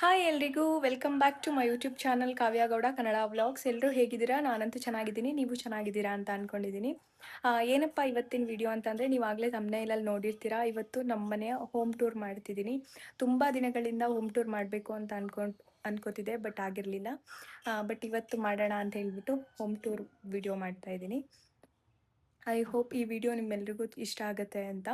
Hi ಎಲ್ರಿಗೂ welcome back to my YouTube channel Kavya Gowda Kannada vlogs. ಎಲ್ಲರೂ ಹೇಗಿದ್ದೀರಾ? ನಾನಂತೂ ಚೆನ್ನಾಗಿದ್ದೀನಿ, ನೀವು ಚೆನ್ನಾಗಿದ್ದೀರಾ ಅಂತ ಅಂದ್ಕೊಂಡಿದ್ದೀನಿ. ಏನಪ್ಪ ಇವತ್ತಿನ ವಿಡಿಯೋ ಅಂತಂದರೆ, ನೀವಾಗಲೇ ತಮ್ಮನೇಲಲ್ಲಿ ನೋಡಿರ್ತೀರಾ. ಇವತ್ತು ನಮ್ಮ ಮನೆಯ ಹೋಮ್ ಟೂರ್ ಮಾಡ್ತಿದ್ದೀನಿ. ತುಂಬ ದಿನಗಳಿಂದ ಹೋಮ್ ಟೂರ್ ಮಾಡಬೇಕು ಅಂತ ಅನ್ಕೋತಿದ್ದೆ, ಬಟ್ ಆಗಿರಲಿಲ್ಲ. ಬಟ್ ಇವತ್ತು ಮಾಡೋಣ ಅಂತ ಹೇಳ್ಬಿಟ್ಟು ಹೋಮ್ ಟೂರ್ ವಿಡಿಯೋ ಮಾಡ್ತಾಯಿದ್ದೀನಿ. ಐ ಹೋಪ್ ಈ ವಿಡಿಯೋ ನಿಮ್ಮೆಲ್ರಿಗೂ ಇಷ್ಟ ಆಗುತ್ತೆ ಅಂತ.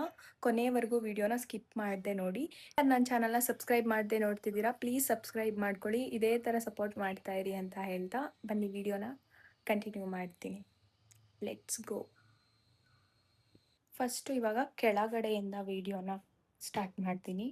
ಕೊನೆಯವರೆಗೂ ವಿಡಿಯೋನ ಸ್ಕಿಪ್ ಮಾಡದೆ ನೋಡಿ. ನನ್ನ ಚಾನಲ್ನ ಸಬ್ಸ್ಕ್ರೈಬ್ ಮಾಡದೆ ನೋಡ್ತಿದ್ದೀರಾ, ಪ್ಲೀಸ್ ಸಬ್ಸ್ಕ್ರೈಬ್ ಮಾಡ್ಕೊಳ್ಳಿ. ಇದೇ ಥರ ಸಪೋರ್ಟ್ ಮಾಡ್ತಾ ಇರಿ ಅಂತ ಹೇಳ್ತಾ ಬನ್ನಿ ವಿಡಿಯೋನ ಕಂಟಿನ್ಯೂ ಮಾಡ್ತೀನಿ. Let's go. ಫಸ್ಟು ಇವಾಗ ಕೆಳಗಡೆಯಿಂದ ವಿಡಿಯೋನ ಸ್ಟಾರ್ಟ್ ಮಾಡ್ತೀನಿ.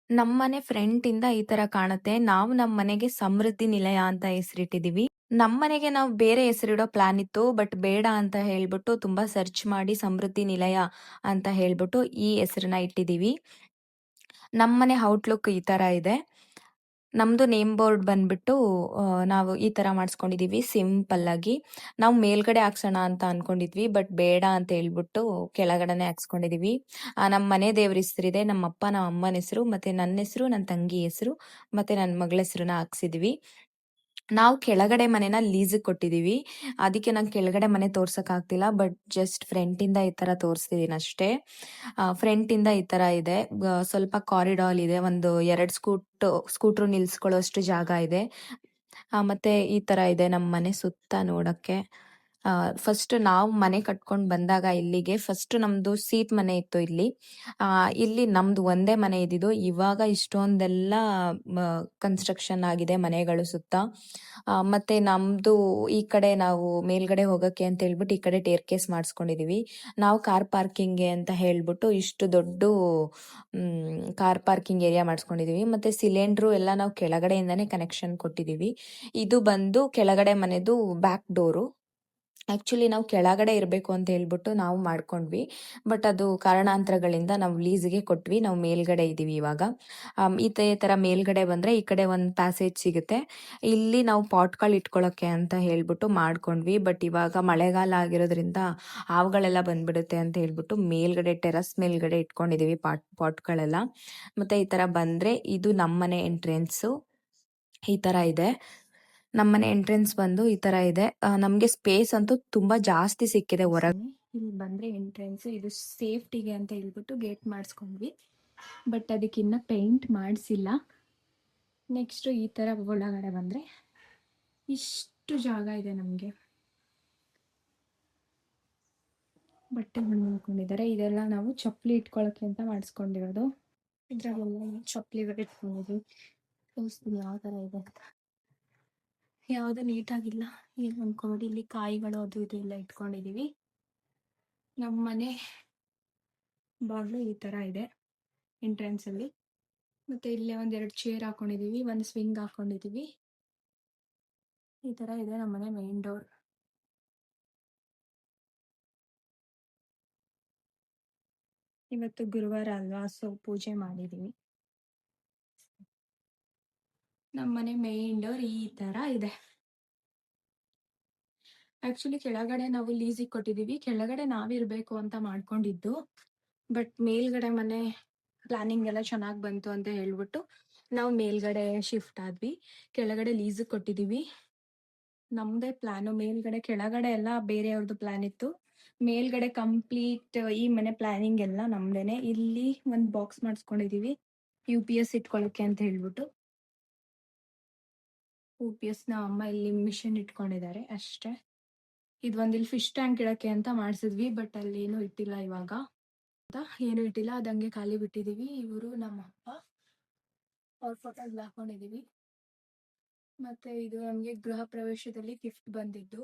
ನಮ್ಮನೆ ಫ್ರಂಟಿಂದ ಈ ತರ ಕಾಣುತ್ತೆ. ನಾವು ನಮ್ಮ ಮನೆಗೆ ಸಮೃದ್ಧಿ ನಿಲಯ ಅಂತ ಹೆಸರಿಟ್ಟಿದೀವಿ. ನಮ್ಮನೆಗೆ ನಾವು ಬೇರೆ ಹೆಸರಿಡೋ ಪ್ಲಾನ್ ಇತ್ತು, ಬಟ್ ಬೇಡ ಅಂತ ಹೇಳ್ಬಿಟ್ಟು ತುಂಬಾ ಸರ್ಚ್ ಮಾಡಿ ಸಮೃದ್ಧಿ ನಿಲಯ ಅಂತ ಹೇಳ್ಬಿಟ್ಟು ಈ ಹೆಸರನ್ನ ಇಟ್ಟಿದೀವಿ. ನಮ್ಮನೆ ಔಟ್ಲುಕ್ ಈ ತರ ಇದೆ. ನಮ್ದು ನೇಮ್ ಬೋರ್ಡ್ ಬಂದ್ಬಿಟ್ಟು ನಾವು ಈ ತರ ಮಾಡಿಸ್ಕೊಂಡಿದೀವಿ ಸಿಂಪಲ್ ಆಗಿ. ನಾವು ಮೇಲ್ಗಡೆ ಹಾಕ್ಸೋಣ ಅಂತ ಅನ್ಕೊಂಡಿದ್ವಿ, ಬಟ್ ಬೇಡ ಅಂತ ಹೇಳ್ಬಿಟ್ಟು ಕೆಳಗಡೆನೆ ಹಾಕ್ಸ್ಕೊಂಡಿದೀವಿ. ನಮ್ಮ ಮನೆ ದೇವ್ರ ಹೆಸರಿದೆ, ನಮ್ಮ ಅಪ್ಪ ನಮ್ಮ ಅಮ್ಮನ ಹೆಸರು, ಮತ್ತೆ ನನ್ನ ಹೆಸರು, ನನ್ನ ತಂಗಿ ಹೆಸರು, ಮತ್ತೆ ನನ್ನ ಮಗಳ ಹೆಸರನ್ನ ಹಾಕ್ಸಿದೀವಿ. ನಾವು ಕೆಳಗಡೆ ಮನೆನ ಲೀಸಿಗೆ ಕೊಟ್ಟಿದೀವಿ. ಅದಕ್ಕೆ ನಂಗೆ ಕೆಳಗಡೆ ಮನೆ ತೋರ್ಸಕ್ ಆಗ್ತಿಲ್ಲ, ಬಟ್ ಜಸ್ಟ್ ಫ್ರಂಟಿಂದ ಈ ತರ ತೋರಿಸ್ತಿದೀನಿ ಅಷ್ಟೇ. ಫ್ರಂಟಿಂದ ಈ ತರ ಇದೆ. ಸ್ವಲ್ಪ ಕಾರಿಡಾರ್ ಇದೆ, ಒಂದು 2 ಸ್ಕೂಟ್ರು ನಿಲ್ಸ್ಕೊಳ್ಳೋಷ್ಟು ಜಾಗ ಇದೆ. ಮತ್ತೆ ಈ ತರ ಇದೆ ನಮ್ಮ ಮನೆ ಸುತ್ತ ನೋಡಕ್ಕೆ. ಫಸ್ಟ್ ನಾವು ಮನೆ ಕಟ್ಕೊಂಡು ಬಂದಾಗ ಇಲ್ಲಿಗೆ ಫಸ್ಟ್ ನಮ್ದು ಸೀಟ್ ಮನೆ ಇತ್ತು ಇಲ್ಲಿ. ಇಲ್ಲಿ ನಮ್ದು ಒಂದೇ ಮನೆ ಇದ್ದಿದ್ದು. ಇವಾಗ ಇಷ್ಟೊಂದೆಲ್ಲ ಕನ್ಸ್ಟ್ರಕ್ಷನ್ ಆಗಿದೆ ಮನೆಗಳು ಸುತ್ತ. ಮತ್ತೆ ನಮ್ದು ಈ ಕಡೆ ನಾವು ಮೇಲ್ಗಡೆ ಹೋಗಕ್ಕೆ ಅಂತ ಹೇಳ್ಬಿಟ್ಟು ಈ ಕಡೆ ಟೇರ್ ಕೇಸ್ ಮಾಡಿಸ್ಕೊಂಡಿದೀವಿ. ನಾವು ಕಾರ್ ಪಾರ್ಕಿಂಗ್ಗೆ ಅಂತ ಹೇಳ್ಬಿಟ್ಟು ಇಷ್ಟು ದೊಡ್ಡ ಕಾರ್ ಪಾರ್ಕಿಂಗ್ ಏರಿಯಾ ಮಾಡಿಸ್ಕೊಂಡಿದೀವಿ. ಮತ್ತೆ ಸಿಲಿಂಡ್ರು ಎಲ್ಲ ನಾವು ಕೆಳಗಡೆಯಿಂದಾನೇ ಕನೆಕ್ಷನ್ ಕೊಟ್ಟಿದೀವಿ. ಇದು ಬಂದು ಕೆಳಗಡೆ ಮನೆದು ಬ್ಯಾಕ್ ಡೋರು. ಆಕ್ಚುಲಿ ನಾವು ಕೆಳಗಡೆ ಇರಬೇಕು ಅಂತ ಹೇಳ್ಬಿಟ್ಟು ನಾವು ಮಾಡ್ಕೊಂಡ್ವಿ, ಬಟ್ ಅದು ಕಾರಣಾಂತರಗಳಿಂದ ನಾವು ಲೀಸ್ಗೆ ಕೊಟ್ವಿ. ನಾವು ಮೇಲ್ಗಡೆ ಇದೀವಿ ಇವಾಗ. ಇದೇ ತರ ಮೇಲ್ಗಡೆ ಬಂದ್ರೆ ಈ ಕಡೆ ಒಂದು ಪ್ಯಾಸೇಜ್ ಸಿಗುತ್ತೆ. ಇಲ್ಲಿ ನಾವು ಪಾಟ್ಗಳು ಇಟ್ಕೊಳ್ಳೋಕೆ ಅಂತ ಹೇಳ್ಬಿಟ್ಟು ಮಾಡ್ಕೊಂಡ್ವಿ, ಬಟ್ ಇವಾಗ ಮಳೆಗಾಲ ಆಗಿರೋದ್ರಿಂದ ಹಾವುಗಳೆಲ್ಲ ಬಂದ್ಬಿಡುತ್ತೆ ಅಂತ ಹೇಳ್ಬಿಟ್ಟು ಮೇಲ್ಗಡೆ ಟೆರಸ್ ಮೇಲ್ಗಡೆ ಇಟ್ಕೊಂಡಿದೀವಿ ಪಾಟ್ಗಳೆಲ್ಲ. ಮತ್ತೆ ಈ ತರ ಬಂದ್ರೆ ಇದು ನಮ್ಮನೆ ಎಂಟ್ರೆನ್ಸು ಈ ತರ ಇದೆ. ನಮ್ಮನೆ ಎಂಟ್ರೆನ್ಸ್ ಬಂದು ಈ ತರ ಇದೆ. ನಮ್ಗೆ ಸ್ಪೇಸ್ ಅಂತೂ ತುಂಬಾ ಜಾಸ್ತಿ ಸಿಕ್ಕಿದೆ ಹೊರಗೆ. ಇಲ್ಲಿ ಬಂದ್ರೆ ಎಂಟ್ರೆನ್ಸ್, ಇದು ಸೇಫ್ಟಿಗೆ ಅಂತ ಹೇಳ್ಬಿಟ್ಟು ಗೇಟ್ ಮಾಡಿಸ್ಕೊಂಡ್ವಿ, ಬಟ್ ಅದಕ್ಕಿನ್ನ ಪೇಂಟ್ ಮಾಡಿಸಿಲ್ಲ. ನೆಕ್ಸ್ಟ್ ಈ ತರ ಒಳಗಡೆ ಬಂದ್ರೆ ಇಷ್ಟು ಜಾಗ ಇದೆ ನಮ್ಗೆ. ಬಟ್ಟೆ ಮಾಡ್ಕೊಂಡಿದ್ದಾರೆ. ಇದೆಲ್ಲ ನಾವು ಚಪ್ಪಲಿ ಇಟ್ಕೊಳಕ್ಕೆ ಅಂತ ಮಾಡಿಸ್ಕೊಂಡಿರೋದು. ಇದ್ರಾಗೆಲ್ಲ ಚಪ್ಪಲಿಗಳು ಇಟ್ಕೊಂಡಿದ್ವಿ. ತೋರಿಸ್ತೀನಿ ಯಾವ ತರ ಇದೆ ಅಂತ. ಯಾವುದು ನೀಟಾಗಿಲ್ಲ ಏನು ಅನ್ಕೊಬೇಡಿ. ಇಲ್ಲಿ ಕಾಯಿಗಳು ಅದು ಇದು ಎಲ್ಲ ಇಟ್ಕೊಂಡಿದೀವಿ. ನಮ್ಮ ಮನೆ ಬಾಗ್ಲು ಈ ತರ ಇದೆ ಎಂಟ್ರೆನ್ಸ್ ಅಲ್ಲಿ. ಮತ್ತೆ ಇಲ್ಲೇ 2 ಚೇರ್ ಹಾಕೊಂಡಿದೀವಿ, ಒಂದು ಸ್ವಿಂಗ್ ಹಾಕೊಂಡಿದೀವಿ. ಈ ತರ ಇದೆ ನಮ್ಮನೆ ಮೇನ್ ಡೋರ್. ಇವತ್ತು ಗುರುವಾರ ಅಲ್ವಾ, ಸೊ ಪೂಜೆ ಮಾಡಿದೀವಿ. ನಮ್ಮನೆ ಮೇನ್ ಡೋರ್ ಈ ತರ ಇದೆ. ಆಕ್ಚುಲಿ ಕೆಳಗಡೆ ನಾವು ಲೀಸಿಗೆ ಕೊಟ್ಟಿದೀವಿ. ಕೆಳಗಡೆ ನಾವಿರ್ಬೇಕು ಅಂತ ಮಾಡ್ಕೊಂಡಿದ್ದು, ಬಟ್ ಮೇಲ್ಗಡೆ ಮನೆ ಪ್ಲಾನಿಂಗ್ ಎಲ್ಲ ಚೆನ್ನಾಗಿ ಬಂತು ಅಂತ ಹೇಳ್ಬಿಟ್ಟು ನಾವು ಮೇಲ್ಗಡೆ ಶಿಫ್ಟ್ ಆದ್ವಿ. ಕೆಳಗಡೆ ಲೀಸಿಗೆ ಕೊಟ್ಟಿದೀವಿ. ನಮ್ದೇ ಪ್ಲಾನು. ಮೇಲ್ಗಡೆ ಕೆಳಗಡೆ ಎಲ್ಲ ಬೇರೆಯವ್ರದ್ದು ಪ್ಲಾನ್ ಇತ್ತು. ಮೇಲ್ಗಡೆ ಕಂಪ್ಲೀಟ್ ಈ ಮನೆ ಪ್ಲಾನಿಂಗ್ ಎಲ್ಲ ನಮ್ದೇನೆ. ಇಲ್ಲಿ ಒಂದು ಬಾಕ್ಸ್ ಮಾಡಿಸ್ಕೊಂಡಿದೀವಿ UPS ಇಟ್ಕೊಳ್ಳೋಕೆ ಅಂತ ಹೇಳ್ಬಿಟ್ಟು. UPS ಅಮ್ಮ ಇಲ್ಲಿ ಮಿಷನ್ ಇಟ್ಕೊಂಡಿದ್ದಾರೆ ಅಷ್ಟೇ. ಇದೊಂದು ಇಲ್ಲಿ ಫಿಶ್ ಟ್ಯಾಂಕ್ ಇಡಕ್ಕೆ ಅಂತ ಮಾಡಿಸಿದ್ವಿ, ಬಟ್ ಅಲ್ಲಿ ಏನು ಇಟ್ಟಿಲ್ಲ ಇವಾಗ. ಏನು ಇಟ್ಟಿಲ್ಲ, ಅದಂಗೆ ಖಾಲಿ ಬಿಟ್ಟಿದೀವಿ. ಇವರು ನಮ್ಮ ಅಪ್ಪ, ಅವ್ರ ಫೋಟೋ ಹಾಕೊಂಡಿದೀವಿ. ಮತ್ತೆ ಇದು ನಮ್ಗೆ ಗೃಹ ಪ್ರವೇಶದಲ್ಲಿ ಗಿಫ್ಟ್ ಬಂದಿದ್ದು.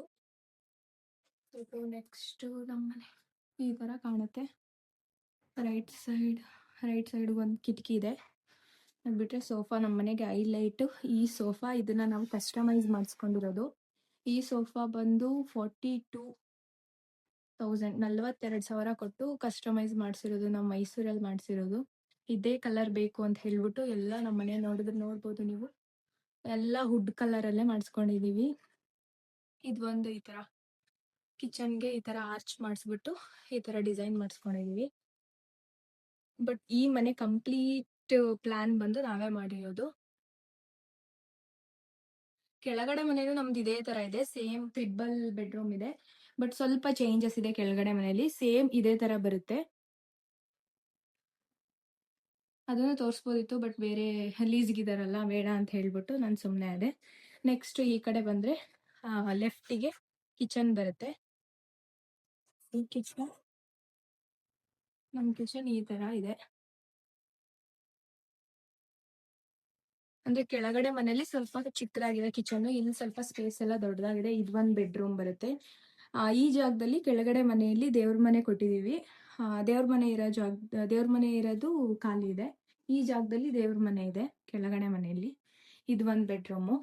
ನೆಕ್ಸ್ಟ್ ನಮ್ಮನೆ ಈ ತರ ಕಾಣುತ್ತೆ. ರೈಟ್ ಸೈಡ್ ಒಂದು ಕಿಟಕಿ ಇದೆ. ಅದು ಬಿಟ್ರೆ ಸೋಫಾ ನಮ್ಮನೆಗೆ ಹೈಲೈಟ್. ಈ ಸೋಫಾ ಇದನ್ನ ನಾವು ಕಸ್ಟಮೈಸ್ ಮಾಡಿಸ್ಕೊಂಡಿರೋದು. ಈ ಸೋಫಾ ಬಂದು 42,000 ಕೊಟ್ಟು ಕಸ್ಟಮೈಸ್ ಮಾಡಿಸಿರೋದು. ನಾವು ಮೈಸೂರಲ್ಲಿ ಮಾಡಿಸಿರೋದು. ಇದೇ ಕಲರ್ ಬೇಕು ಅಂತ ಹೇಳ್ಬಿಟ್ಟು ಎಲ್ಲ ನಮ್ಮ ಮನೆ ನೋಡ್ಬೋದು ನೀವು, ಎಲ್ಲ ವುಡ್ ಕಲರಲ್ಲೇ ಮಾಡಿಸ್ಕೊಂಡಿದೀವಿ. ಇದು ಒಂದು ಈ ತರ ಕಿಚನ್ಗೆ ಈ ತರ ಆರ್ಚ್ ಮಾಡಿಸ್ಬಿಟ್ಟು ಈ ತರ ಡಿಸೈನ್ ಮಾಡಿಸ್ಕೊಂಡಿದೀವಿ. ಬಟ್ ಈ ಮನೆ ಕಂಪ್ಲೀಟ್ ಪ್ಲಾನ್ ಬಂದು ನಾವೇ ಮಾಡಿರೋದು. ಕೆಳಗಡೆ ಮನೇನು ನಮ್ದು ಇದೇ ತರ ಇದೆ, ಸೇಮ್ ಟ್ರಿಬಲ್ ಬೆಡ್ರೂಮ್ ಇದೆ. ಬಟ್ ಸ್ವಲ್ಪ ಚೇಂಜಸ್ ಇದೆ ಕೆಳಗಡೆ ಮನೆಯಲ್ಲಿ, ಸೇಮ್ ಇದೇ ತರ ಬರುತ್ತೆ. ಅದನ್ನು ತೋರಿಸ್ಬೋದಿತ್ತು, ಬಟ್ ಬೇರೆ ಲೀಸ್ಗಿದಾರಲ್ಲ ಬೇಡ ಅಂತ ಹೇಳ್ಬಿಟ್ಟು ನಾನು ಸುಮ್ಮನೆ ಅದೇ. ನೆಕ್ಸ್ಟ್ ಈ ಕಡೆ ಬಂದ್ರೆ ಲೆಫ್ಟಿಗೆ ಕಿಚನ್ ಬರುತ್ತೆ. ಈ ಕಿಚನ್, ನಮ್ಮ ಕಿಚನ್ ಈ ತರ ಇದೆ. ಅಂದ್ರೆ ಕೆಳಗಡೆ ಮನೇಲಿ ಸ್ವಲ್ಪ ಚಿಕ್ಕದಾಗಿದೆ ಕಿಚನ್, ಇಲ್ಲಿ ಸ್ವಲ್ಪ ಸ್ಪೇಸ್ ಎಲ್ಲ ದೊಡ್ಡದಾಗಿದೆ. ಇದು ಒಂದು ಬೆಡ್ರೂಮ್ ಬರುತ್ತೆ. ಈ ಜಾಗದಲ್ಲಿ ಕೆಳಗಡೆ ಮನೆಯಲ್ಲಿ ದೇವ್ರ ಮನೆ ಕೊಟ್ಟಿದೀವಿ. ದೇವ್ರ ಮನೆ ಇರೋದು ಖಾಲಿ ಇದೆ. ಈ ಜಾಗದಲ್ಲಿ ದೇವ್ರ ಮನೆ ಇದೆ ಕೆಳಗಡೆ ಮನೆಯಲ್ಲಿ. ಇದು ಒಂದು ಬೆಡ್ರೂಮು.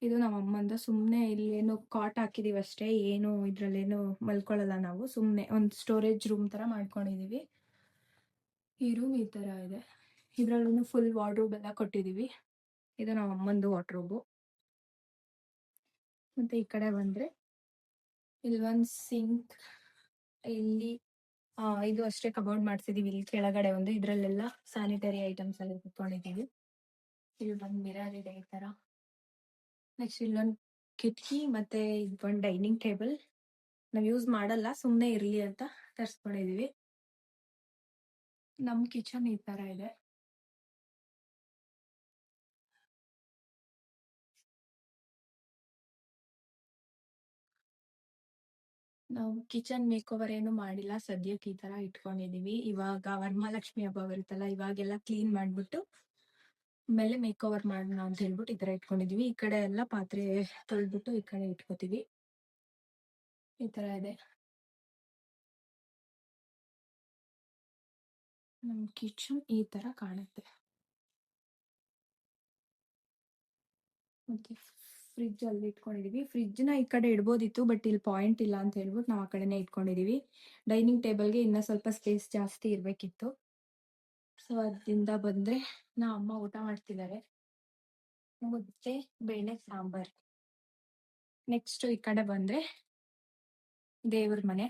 ಇದು ನಮ್ಮ ಅಮ್ಮಂದ. ಸುಮ್ಮನೆ ಇಲ್ಲಿ ಏನು ಕಾಟ್ ಹಾಕಿದೀವಿ ಅಷ್ಟೇ, ಏನು ಇದ್ರಲ್ಲೇನು ಮಲ್ಕೊಳ್ಳಲ್ಲ ನಾವು, ಸುಮ್ಮನೆ ಒಂದು ಸ್ಟೋರೇಜ್ ರೂಮ್ ತರ ಮಾಡ್ಕೊಂಡಿದೀವಿ. ಈ ರೂಮ್ ಈ ತರ ಇದೆ. ಇದ್ರಲ್ಲೂ ಫುಲ್ ವಾರ್ಡ್ರೋಬ್ ಎಲ್ಲ ಕೊಟ್ಟಿದೀವಿ. ಇದು ನಮ್ಮ ಅಮ್ಮಂದು ವಾರ್ಡ್ರೋಬು. ಮತ್ತೆ ಈ ಕಡೆ ಬಂದ್ರೆ ಇಲ್ಲಿ ಒಂದು ಸಿಂಕ್, ಇಲ್ಲಿ ಇದು ಅಷ್ಟೇ ಕಬೋರ್ಡ್ ಮಾಡ್ಸಿದೀವಿ. ಇಲ್ಲಿ ಕೆಳಗಡೆ ಒಂದು, ಇದ್ರಲ್ಲೆಲ್ಲ ಸ್ಯಾನಿಟರಿ ಐಟಮ್ಸ್ ಎಲ್ಲ ಇಟ್ಕೊಂಡಿದೀವಿ. ಇಲ್ಲಿ ಒಂದು ಮಿರರ್ ಇದೆ ಈ ತರ. ನೆಕ್ಸ್ಟ್ ಇಲ್ಲೊಂದು ಕಿಟಕಿ, ಮತ್ತೆ ಇದೊಂದು ಡೈನಿಂಗ್ ಟೇಬಲ್. ನಾವು ಯೂಸ್ ಮಾಡಲ್ಲ, ಸುಮ್ಮನೆ ಇರ್ಲಿ ಅಂತ ತರ್ಸ್ಕೊಂಡಿದೀವಿ. ನಮ್ ಕಿಚನ್ ಈ ತರ ಇದೆ. ನಾವು ಕಿಚನ್ ಮೇಕ್ ಓವರ್ ಏನು ಮಾಡಿಲ್ಲ, ಸದ್ಯಕ್ಕೆ ಈ ತರ ಇಟ್ಕೊಂಡಿದೀವಿ. ಇವಾಗ ವರಮಹಾಲಕ್ಷ್ಮಿ ಹಬ್ಬ ಬರುತ್ತಲ್ಲ, ಇವಾಗೆಲ್ಲ ಕ್ಲೀನ್ ಮಾಡ್ಬಿಟ್ಟು ಆಮೇಲೆ ಮೇಕ್ ಓವರ್ ಮಾಡೋಣ ಅಂತ ಹೇಳ್ಬಿಟ್ಟು ಈ ತರ ಇಟ್ಕೊಂಡಿದೀವಿ. ಈ ಕಡೆ ಎಲ್ಲ ಪಾತ್ರೆ ತೊಳ್ಬಿಟ್ಟು ಈ ಕಡೆ ಇಟ್ಕೋತೀವಿ. ಈ ತರ ಇದೆ ನಮ್ ಕಿಚನ್, ಈ ತರ ಕಾಣುತ್ತೆ. ಮತ್ತೆ ಫ್ರಿಡ್ಜ್ ಅಲ್ಲಿ ಇಟ್ಕೊಂಡಿದೀವಿ. ಫ್ರಿಡ್ಜ್ ನ ಈ ಕಡೆ ಇಡ್ಬೋದಿತ್ತು, ಬಟ್ ಇಲ್ಲಿ ಪಾಯಿಂಟ್ ಇಲ್ಲ ಅಂತ ಹೇಳ್ಬಿಟ್ಟು ನಾವು ಆ ಕಡೆನೆ ಇಟ್ಕೊಂಡಿದೀವಿ. ಡೈನಿಂಗ್ ಟೇಬಲ್ಗೆ ಇನ್ನ ಸ್ವಲ್ಪ ಸ್ಪೇಸ್ ಜಾಸ್ತಿ ಇರ್ಬೇಕಿತ್ತು. ಸೊ ಅದರಿಂದ ಬಂದ್ರೆ ಅಮ್ಮ ಊಟ ಮಾಡ್ತಿದ್ದಾರೆ, ಮುದ್ದೆ ಬೇಳೆ ಸಾಂಬಾರ್. ನೆಕ್ಸ್ಟ್ ಈ ಕಡೆ ಬಂದ್ರೆ ದೇವ್ರ ಮನೆ.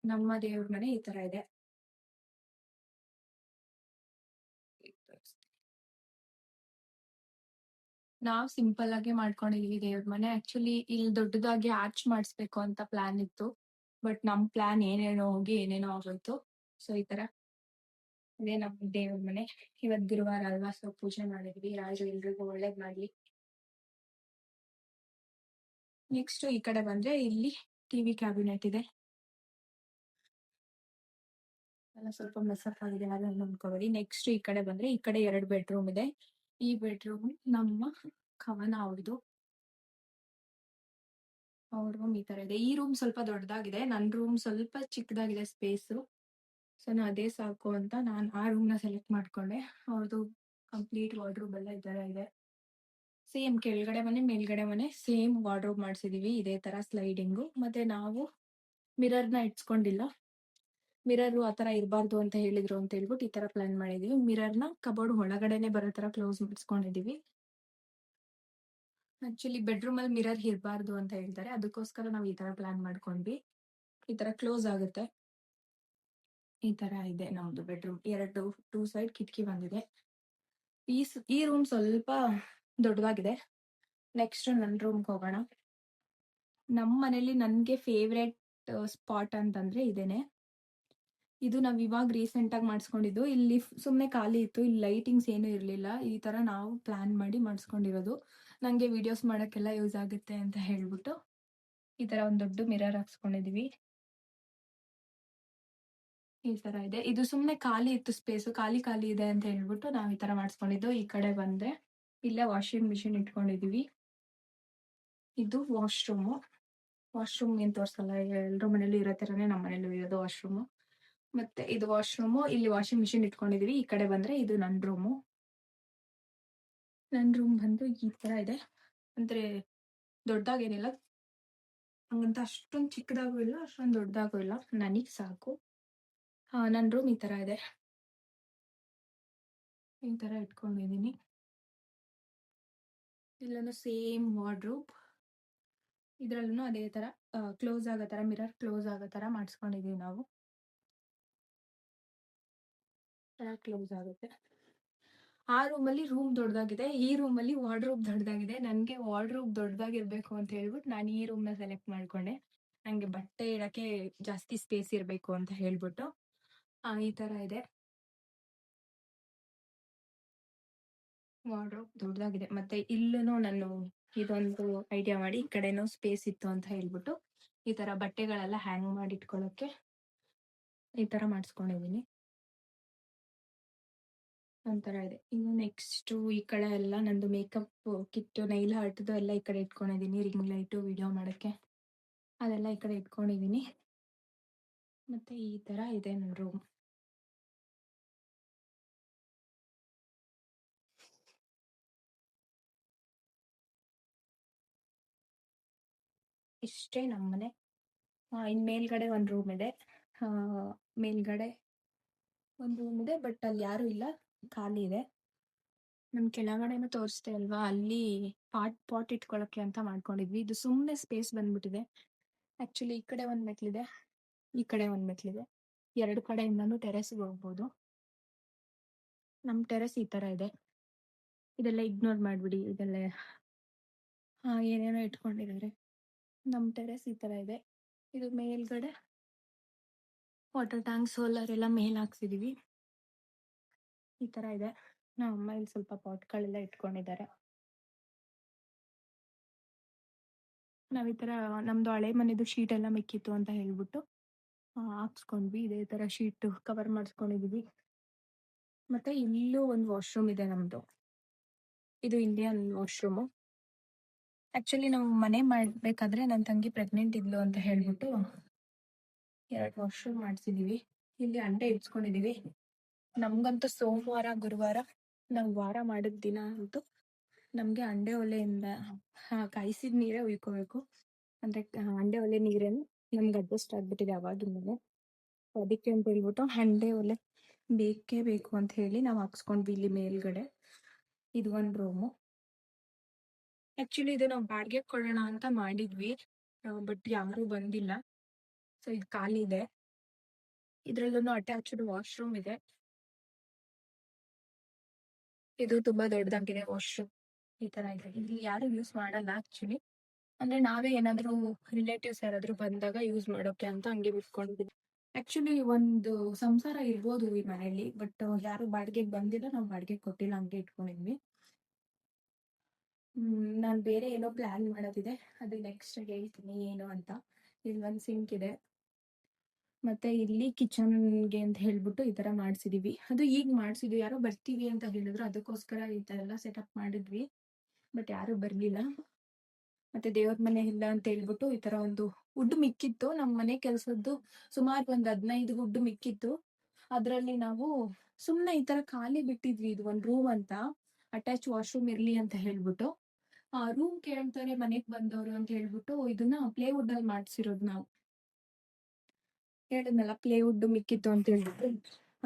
ನಮ್ಮ ದೇವ್ರ ಮನೆ ಈ ತರ ಇದೆ. ನಾವ್ ಸಿಂಪಲ್ ಆಗಿ ಮಾಡ್ಕೊಂಡಿದೀವಿ ದೇವ್ರ ಮನೆ. ಆಕ್ಚುಲಿ ಇಲ್ಲಿ ದೊಡ್ಡದಾಗಿ ಆರ್ಚ್ ಮಾಡಿಸ್ಬೇಕು ಅಂತ ಪ್ಲಾನ್ ಇತ್ತು, ಬಟ್ ನಮ್ ಪ್ಲಾನ್ ಏನೇನೋ ಹೋಗಿ ಏನೇನೋ ಆಗೋಯ್ತು. ಸೊ ಈ ತರ ಇದೇ ನಮ್ ದೇವ್ರ ಮನೆ. ಇವತ್ ಗುರುವಾರ ಅಲ್ವಾ, ಸೊ ಪೂಜೆ ಮಾಡಿದ್ವಿ. ರಾಜು ಎಲ್ರಿಗೂ ಒಳ್ಳೇದ್ ಮಾಡ್ಲಿ. ನೆಕ್ಸ್ಟ್ ಈ ಕಡೆ ಬಂದ್ರೆ ಇಲ್ಲಿ ಟಿವಿ ಕ್ಯಾಬಿನೆಟ್ ಇದೆ. ಎಲ್ಲ ಸ್ವಲ್ಪ ಮೆಸಪ್ ಆಗಿದೆ, ಅದನ್ನ ನೋಡ್ಕೋಬೇಡಿ. ನೆಕ್ಸ್ಟ್ ಈ ಕಡೆ ಬಂದ್ರೆ ಈ ಕಡೆ 2 ಬೆಡ್ರೂಮ್ ಇದೆ. ಈ ಬೆಡ್ರೂಮ್ ನಮ್ಮ ಕವನ ಅವ್ರದ್ದು ರೂಮ್ ಈ ತರ ಇದೆ. ಈ ರೂಮ್ ಸ್ವಲ್ಪ ದೊಡ್ಡದಾಗಿದೆ, ನನ್ ರೂಮ್ ಸ್ವಲ್ಪ ಚಿಕ್ಕದಾಗಿದೆ ಸ್ಪೇಸ್. ಸೊ ನಾ ಅದೇ ಸಾಕು ಅಂತ ನಾನು ಆ ರೂಮ್ ನ ಸೆಲೆಕ್ಟ್ ಮಾಡ್ಕೊಂಡೆ. ಅವ್ರದ್ದು ಕಂಪ್ಲೀಟ್ ವಾರ್ಡ್ರೋಬ್ ಎಲ್ಲ ಈ ತರ ಇದೆ. ಸೇಮ್ ಕೆಳಗಡೆ ಮನೆ ಮೇಲ್ಗಡೆ ಮನೆ ಸೇಮ್ ವಾರ್ಡ್ರೋಬ್ ಮಾಡ್ಸಿದೀವಿ, ಇದೇ ತರ ಸ್ಲೈಡಿಂಗು. ಮತ್ತೆ ನಾವು ಮಿರರ್ ನ ಇಟ್ಸ್ಕೊಂಡಿಲ್ಲ, ಮಿರರ್ ಆ ತರ ಇರಬಾರ್ದು ಅಂತ ಹೇಳಿದ್ರು ಅಂತ ಹೇಳ್ಬಿಟ್ಟು ಈ ತರ ಪ್ಲಾನ್ ಮಾಡಿದೀವಿ. ಮಿರರ್ ನ ಕಬೋರ್ಡ್ ಒಳಗಡೆನೆ ಬರೋ ತರ ಕ್ಲೋಸ್ ಮಾಡಿಸ್ಕೊಂಡಿದೀವಿ. ಆಕ್ಚುಲಿ ಬೆಡ್ರೂಮ್ ಅಲ್ಲಿ ಮಿರರ್ ಇರಬಾರ್ದು ಅಂತ ಹೇಳ್ತಾರೆ, ಅದಕ್ಕೋಸ್ಕರ ನಾವು ಈ ತರ ಪ್ಲಾನ್ ಮಾಡ್ಕೊಂಡ್ವಿ. ಈ ತರ ಕ್ಲೋಸ್ ಆಗುತ್ತೆ. ಈ ತರ ಇದೆ ನಮ್ದು ಬೆಡ್ರೂಮ್. 2 ಸೈಡ್ ಕಿಟಕಿ ಬಂದಿದೆ. ಈ ರೂಮ್ ಸ್ವಲ್ಪ ದೊಡ್ಡದಾಗಿದೆ. ನೆಕ್ಸ್ಟ್ ನನ್ ರೂಮ್ಗೆ ಹೋಗೋಣ. ನಮ್ಮ ಮನೇಲಿ ನನ್ಗೆ ಫೇವ್ರೆಟ್ ಸ್ಪಾಟ್ ಅಂತಂದ್ರೆ ಇದೇನೆ. ಇದು ನಾವ್ ಇವಾಗ ರೀಸೆಂಟ್ ಆಗಿ ಮಾಡಿಸ್ಕೊಂಡಿದ್ದು. ಇಲ್ಲಿ ಸುಮ್ನೆ ಖಾಲಿ ಇತ್ತು, ಇಲ್ಲಿ ಲೈಟಿಂಗ್ಸ್ ಏನು ಇರ್ಲಿಲ್ಲ. ಈ ತರ ನಾವು ಪ್ಲಾನ್ ಮಾಡಿ ಮಾಡಿಸ್ಕೊಂಡಿರೋದು. ನಂಗೆ ವಿಡಿಯೋಸ್ ಮಾಡಕ್ಕೆಲ್ಲ ಯೂಸ್ ಆಗುತ್ತೆ ಅಂತ ಹೇಳ್ಬಿಟ್ಟು ಈ ತರ ಒಂದ್ ದೊಡ್ಡ ಮಿರರ್ ಹಾಕ್ಸ್ಕೊಂಡಿದೀವಿ. ಈ ತರ ಇದೆ. ಇದು ಸುಮ್ನೆ ಖಾಲಿ ಇತ್ತು ಸ್ಪೇಸ್, ಖಾಲಿ ಇದೆ ಅಂತ ಹೇಳ್ಬಿಟ್ಟು ನಾವ್ ಈ ತರ ಮಾಡಿಸ್ಕೊಂಡಿದ್ದು. ಈ ಕಡೆ ಬಂದ್ರೆ ಇಲ್ಲೇ ವಾಷಿಂಗ್ ಮಿಷಿನ್ ಇಟ್ಕೊಂಡಿದೀವಿ. ಇದು ವಾಶ್ರೂಮ್. ವಾಶ್ರೂಮ್ ಏನ್ ತೋರ್ಸಲ್ಲ, ಎಲ್ರ ಮನೇಲಿ ಇರೋ ತರನೇ ನಮ್ಮ ಮನೇಲಿ ಇರೋದು ವಾಶ್ರೂಮ್. ಮತ್ತೆ ಇದು ವಾಶ್ರೂಮ್, ಇಲ್ಲಿ ವಾಷಿಂಗ್ ಮಿಷಿನ್ ಇಟ್ಕೊಂಡಿದೀವಿ. ಈ ಕಡೆ ಬಂದ್ರೆ ಇದು ನನ್ ರೂಮು. ನನ್ ರೂಮ್ ಬಂದು ಈ ತರ ಇದೆ. ಅಂದ್ರೆ ದೊಡ್ಡದಾಗೇನಿಲ್ಲ, ಹಂಗಂತ ಅಷ್ಟೊಂದು ಚಿಕ್ಕದಾಗೂ ಇಲ್ಲ, ಅಷ್ಟೊಂದು ದೊಡ್ಡದಾಗೂ ಇಲ್ಲ, ನನಗ್ ಸಾಕು. ನನ್ ರೂಮ್ ಈ ತರ ಇದೆ. ಈ ತರ ಇಟ್ಕೊಂಡಿದೀನಿ. ಇಲ್ಲೊಂದು ಸೇಮ್ ವಾರ್ಡ್ರೋಬ್. ಇದ್ರಲ್ಲೂ ಅದೇ ತರ ಕ್ಲೋಸ್ ಆಗೋ ತರ, ಮಿರರ್ ಕ್ಲೋಸ್ ಆಗೋ ತರ ಮಾಡಿಸ್ಕೊಂಡಿದೀವಿ ನಾವು. ಕ್ಲೋಸ್ ಆಗುತ್ತೆ. ಆ ರೂಮಲ್ಲಿ ರೂಮ್ ದೊಡ್ಡದಾಗಿದೆ, ಈ ರೂಮಲ್ಲಿ ವಾರ್ಡ್ರೋಬ್ ದೊಡ್ಡದಾಗಿದೆ. ನನಗೆ ವಾರ್ಡ್ರೋಬ್ ದೊಡ್ಡದಾಗಿರ್ಬೇಕು ಅಂತ ಹೇಳ್ಬಿಟ್ಟು ನಾನು ಈ ರೂಮ್ನ ಸೆಲೆಕ್ಟ್ ಮಾಡ್ಕೊಂಡೆ. ನನಗೆ ಬಟ್ಟೆ ಇಡಕ್ಕೆ ಜಾಸ್ತಿ ಸ್ಪೇಸ್ ಇರಬೇಕು ಅಂತ ಹೇಳ್ಬಿಟ್ಟು ಈ ತರ ಇದೆ. ವಾರ್ಡ್ರೋಬ್ ದೊಡ್ಡದಾಗಿದೆ. ಮತ್ತೆ ಇಲ್ಲೂ ನಾನು ಇದೊಂದು ಐಡಿಯಾ ಮಾಡಿ, ಈ ಕಡೆನೂ ಸ್ಪೇಸ್ ಇತ್ತು ಅಂತ ಹೇಳ್ಬಿಟ್ಟು ಈ ತರ ಬಟ್ಟೆಗಳೆಲ್ಲ ಹ್ಯಾಂಗ್ ಮಾಡಿ ಇಟ್ಕೊಳ್ಳೋಕೆ ಈ ತರ ಮಾಡಿಸ್ಕೊಂಡಿದೀನಿ. ಒಂಥರ ಇದೆ. ಇನ್ನು ನೆಕ್ಸ್ಟ್ ಈ ಕಡೆ ಎಲ್ಲ ನಂದು ಮೇಕಪ್ ಕಿಟ್, ನೈಲ್ ಆರ್ಟ್ದು ಎಲ್ಲ ಈ ಕಡೆ ಇಟ್ಕೊಂಡಿದೀನಿ. ರಿಂಗ್ ಲೈಟು, ವಿಡಿಯೋ ಮಾಡಕ್ಕೆ ಅದೆಲ್ಲ ಈ ಕಡೆ ಇಟ್ಕೊಂಡಿದೀನಿ. ಮತ್ತೆ ಈ ತರ ಇದೆ ನನ್ನ ರೂಮ್. ಇಷ್ಟೇ ನಮ್ಮನೆ. ಇನ್ ಮೇಲ್ಗಡೆ ಒಂದ್ ರೂಮ್ ಇದೆ. ಮೇಲ್ಗಡೆ ಒಂದ್ ರೂಮ್ ಇದೆ, ಬಟ್ ಅಲ್ಲಿ ಯಾರು ಇಲ್ಲ, ಖಾಲಿ ಇದೆ. ನಮ್ ಕೆಳಗಡೆನೂ ತೋರಿಸ್ದೆ ಅಲ್ವಾ, ಅಲ್ಲಿ ಪಾಟ್ ಇಟ್ಕೊಳಕ್ಕೆ ಅಂತ ಮಾಡ್ಕೊಂಡಿದ್ವಿ. ಇದು ಸುಮ್ನೆ ಸ್ಪೇಸ್ ಬಂದ್ಬಿಟ್ಟಿದೆ. ಆಕ್ಚುಲಿ ಈ ಕಡೆ ಒಂದ್ ಮೆಟ್ಲಿದೆ, ಈ ಕಡೆ ಒಂದ್ ಮೆಟ್ಲಿದೆ. ಎರಡು ಕಡೆಯಿಂದನೂ ಟೆರೆಸ್ಗೆ ಹೋಗ್ಬೋದು. ನಮ್ ಟೆರೆಸ್ ಈ ತರ ಇದೆ. ಇದೆಲ್ಲ ಇಗ್ನೋರ್ ಮಾಡ್ಬಿಡಿ, ಇದೆಲ್ಲ ಏನೇನೋ ಇಟ್ಕೊಂಡಿದ್ದಾರೆ. ನಮ್ ಟೆರೆಸ್ ಈ ತರ ಇದೆ. ಇದು ಮೇಲ್ಗಡೆ ವಾಟರ್ ಟ್ಯಾಂಕ್, ಸೋಲಾರ್ ಎಲ್ಲ ಮೇಲ್ ಹಾಕ್ಸಿದೀವಿ. ಈ ತರ ಇದೆ. ನಮ್ಮ ಅಮ್ಮ ಇಲ್ಲಿ ಸ್ವಲ್ಪ ಪಾಟ್ಗಳೆಲ್ಲ ಇಟ್ಕೊಂಡಿದ್ದಾರೆ. ನಾವ್ ಈ ತರ ನಮ್ದು ಹಳೆ ಮನೆದು ಶೀಟ್ ಎಲ್ಲ ಮಿಕ್ಕಿತ್ತು ಅಂತ ಹೇಳ್ಬಿಟ್ಟು ಹಾಕ್ಸ್ಕೊಂಡ್ವಿ. ಇದೇ ತರ ಶೀಟ್ ಕವರ್ ಮಾಡಿಸ್ಕೊಂಡಿದೀವಿ. ಮತ್ತೆ ಇಲ್ಲೂ ಒಂದು ವಾಶ್ರೂಮ್ ಇದೆ ನಮ್ದು. ಇದು ಇಂಡಿಯನ್ ವಾಶ್ರೂಮು. ಆಕ್ಚುಲಿ ನಾವು ಮನೆ ಮಾಡ್ಬೇಕಾದ್ರೆ ನನ್ನ ತಂಗಿ ಪ್ರೆಗ್ನೆಂಟ್ ಇದ್ಲು ಅಂತ ಹೇಳ್ಬಿಟ್ಟು 2 ವಾಶ್ರೂಮ್ ಮಾಡ್ಸಿದೀವಿ. ಇಲ್ಲಿ ಅಂಡೆ ಇಡ್ಸ್ಕೊಂಡಿದೀವಿ. ನಮ್ಗಂತೂ ಸೋಮವಾರ, ಗುರುವಾರ ನಾವು ವಾರ ಮಾಡಿದ ದಿನ ಅಂತೂ ನಮ್ಗೆ ಅಂಡೆ ಒಲೆಯಿಂದ ಕಾಯಿಸಿದ ನೀರೇ ಉಯ್ಕೋಬೇಕು. ಅಂದ್ರೆ ಅಂಡೆ ಒಲೆ ನೀರೇನು ನಮ್ಗೆ ಅಡ್ಜಸ್ಟ್ ಆಗ್ಬಿಟ್ಟಿದೆ ಅವಾಗಿಂದಲೇ. ಅದಕ್ಕೆ ಅಂತ ಹೇಳ್ಬಿಟ್ಟು ಅಂಡೆ ಒಲೆ ಬೇಕೇ ಬೇಕು ಅಂತ ಹೇಳಿ ನಾವು ಹಾಕ್ಸ್ಕೊಂಡ್ವಿ ಇಲ್ಲಿ ಮೇಲ್ಗಡೆ. ಇದು ಒಂದ್ ರೂಮು. ಆಕ್ಚುಲಿ ಇದು ನಾವು ಬಾಡಿಗೆ ಕೊಡೋಣ ಅಂತ ಮಾಡಿದ್ವಿ, ಬಟ್ ಯಾರು ಬಂದಿಲ್ಲ. ಸೊ ಇದು ಖಾಲಿ ಇದೆ. ಇದ್ರಲ್ಲೂ ಅಟ್ಯಾಚ್ಡ್ ವಾಶ್ರೂಮ್ ಇದೆ. ಇದು ತುಂಬಾ ದೊಡ್ಡದಾಗಿದೆ ವಾಶ್ರೂಮ್. ಈ ತರ ಇದೆ. ಇಲ್ಲಿ ಯಾರು ಯೂಸ್ ಮಾಡಲ್ಲ ಆಕ್ಚುಲಿ. ಅಂದ್ರೆ ನಾವೇ ಏನಾದ್ರು ರಿಲೇಟಿವ್ಸ್ ಯಾರಾದ್ರೂ ಬಂದಾಗ ಯೂಸ್ ಮಾಡೋಕೆ ಅಂತ ಹಂಗೆ ಬಿಟ್ಕೊಂಡಿದ್ವಿ. ಆಕ್ಚುಲಿ ಒಂದು ಸಂಸಾರ ಇರ್ಬೋದು ಈ ಮನೆಯಲ್ಲಿ, ಬಟ್ ಯಾರು ಬಾಡಿಗೆಗೆ ಬಂದಿಲ್ಲ, ನಾವು ಬಾಡಿಗೆ ಕೊಟ್ಟಿಲ್ಲ, ಹಂಗೆ ಇಟ್ಕೊಂಡಿದ್ವಿ. ನಾನ್ ಬೇರೆ ಏನೋ ಪ್ಲಾನ್ ಮಾಡೋದಿದೆ, ಅದು ನೆಕ್ಸ್ಟ್ ಹೇಳ್ತೀನಿ ಏನು ಅಂತ. ಇಲ್ಲಿ ಒಂದ್ ಸಿಂಕ್ ಇದೆ. ಮತ್ತೆ ಇಲ್ಲಿ ಕಿಚನ್ಗೆ ಅಂತ ಹೇಳ್ಬಿಟ್ಟು ಈ ತರ ಮಾಡ್ಸಿದೀವಿ. ಅದು ಈಗ ಮಾಡ್ಸಿದ್ವಿ, ಯಾರೋ ಬರ್ತೀವಿ ಅಂತ ಹೇಳಿದ್ರು, ಅದಕ್ಕೋಸ್ಕರ ಈ ತರ ಎಲ್ಲ ಸೆಟಪ್ ಮಾಡಿದ್ವಿ. ಬಟ್ ಯಾರು ಬರ್ಲಿಲ್ಲ. ಮತ್ತೆ ದೇವ್ರ ಮನೆ ಇಲ್ಲ ಅಂತ ಹೇಳ್ಬಿಟ್ಟು ಈ ತರ ಒಂದು ವುಡ್ ಮಿಕ್ಕಿತ್ತು. ನಮ್ಮ ಮನೆ ಕೆಲ್ಸದ್ದು ಸುಮಾರು ಒಂದ್ 15 ವುಡ್ ಮಿಕ್ಕಿತ್ತು. ಅದ್ರಲ್ಲಿ ನಾವು ಸುಮ್ನೆ ಈ ತರ ಖಾಲಿ ಬಿಟ್ಟಿದ್ವಿ. ಇದು ಒಂದ್ ರೂಮ್ ಅಂತ, ಅಟ್ಯಾಚ್ ವಾಶ್ರೂಮ್ ಇರ್ಲಿ ಅಂತ ಹೇಳ್ಬಿಟ್ಟು. ರೂಮ್ ಕೇಳ್ತಾರೆ ಮನೆಗ್ ಬಂದವರು ಅಂತ ಹೇಳ್ಬಿಟ್ಟು ಇದನ್ನ ಪ್ಲೇವುಡ್ ಅಲ್ಲಿ ಮಾಡ್ಸಿರೋದು ನಾವು. ಹೇಳಿದ್ನಲ್ಲ ಪ್ಲೇವುಡ್ ಮಿಕ್ಕಿತ್ತು ಅಂತ ಹೇಳ್ಬಿಟ್ಟು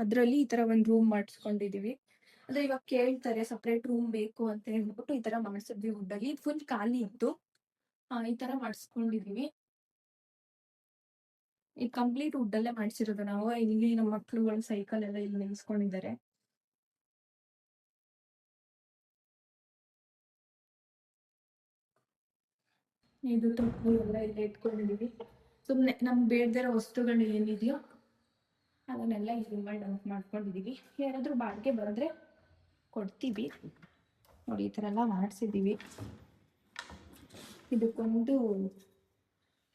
ಅದ್ರಲ್ಲಿ ಈ ತರ ಒಂದ್ ರೂಮ್ ಮಾಡಿಸ್ಕೊಂಡಿದೀವಿ. ಅಂದ್ರೆ ಇವಾಗ ಕೇಳ್ತಾರೆ ಸಪ್ರೇಟ್ ರೂಮ್ ಬೇಕು ಅಂತ ಹೇಳ್ಬಿಟ್ಟು ಈ ತರ ಮಾಡ್ಸಿದ್ವಿ ವುಡ್ ಅಲ್ಲಿ. ಫುಲ್ ಖಾಲಿ ಇತ್ತು, ಈ ತರ ಮಾಡಿಸ್ಕೊಂಡಿದೀವಿ. ಈ ಕಂಪ್ಲೀಟ್ ವುಡ್ ಅಲ್ಲೇ ಮಾಡ್ಸಿರೋದು ನಾವು. ಇಲ್ಲಿ ನಮ್ಮ ಮಕ್ಳುಗಳು ಸೈಕಲ್ ಎಲ್ಲ ಇಲ್ಲಿ ನಿಲ್ಸ್ಕೊಂಡಿದ್ದಾರೆ. ಇದು ತೊಟ್ಟು ಎಲ್ಲ ಇಲ್ಲೇ ಇಟ್ಕೊಂಡಿದೀವಿ. ಸುಮ್ನೆ ನಮ್ಗೆ ಬೇಡದಿರೋ ವಸ್ತುಗಳು ಏನಿದೆಯೋ ಅದನ್ನೆಲ್ಲ ಇಲ್ಲಿ ಡಂಪ್ ಮಾಡ್ಕೊಂಡಿದೀವಿ. ಯಾರಾದ್ರೂ ಬಾಡಿಗೆ ಬಂದ್ರೆ ಕೊಡ್ತೀವಿ. ನೋಡಿ ಈ ತರ ಎಲ್ಲ ಮಾಡ್ಸಿದೀವಿ. ಇದಕ್ಕೊಂದು